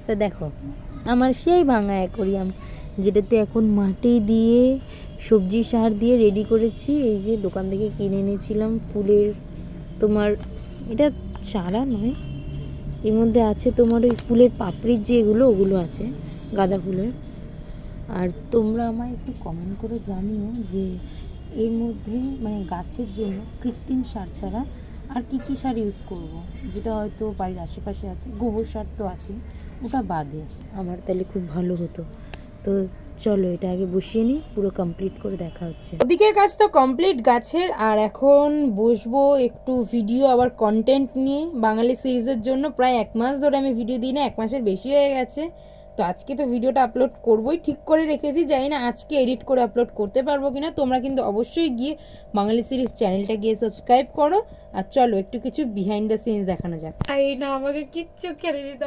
তা দেখো আমার সেই ভাঙা অ্যাকোরিয়াম, যেটাতে এখন মাটি দিয়ে সবজি সার দিয়ে রেডি করেছি। এই যে দোকান থেকে কিনে এনেছিলাম ফুলের, তোমার এটা চারা নয়, এর মধ্যে আছে তোমার ওই ফুলের পাপড়ির যেগুলো ওগুলো আছে, গাঁদা ফুলের। আর তোমরা আমায় একটু কমেন্ট করে জানিও যে এর মধ্যে মানে গাছের জন্য কৃত্রিম সার ছাড়া আর কি কি সার ইউজ করব, যেটা হয়তো বাড়ির আশেপাশে আছে। গোবর সার তো আছে, ওটা বাদে আমার তাহলে খুব ভালো হতো। তো চলো এটা আগে বসিয়ে নিই, পুরো কমপ্লিট করে দেখা হচ্ছে। ওদিকের কাজ তো কমপ্লিট গাছের, আর এখন বসবো একটু ভিডিও আবার কন্টেন্ট নিয়ে বাঙালি সিরিজের জন্য। প্রায় 1 মাস ধরে আমি ভিডিও দিই না, 1 মাসের বেশি হয়ে গেছে। তো আজকে তো ভিডিওটা আপলোড করবোই, ঠিক করে রেখেছি, জানি না আজকে এডিট করে আপলোড করতে পারবো কিনা। তোমরা কিন্তু অবশ্যই গিয়ে বাঙালি সিরিজ চ্যানেলটা গিয়ে সাবস্ক্রাইব করো। আর চলো একটু কিছু বিহাইন্ড দ্য সিনস দেখানো যাক। এই না, আমাকে কিচ্ছু খেলে দিতে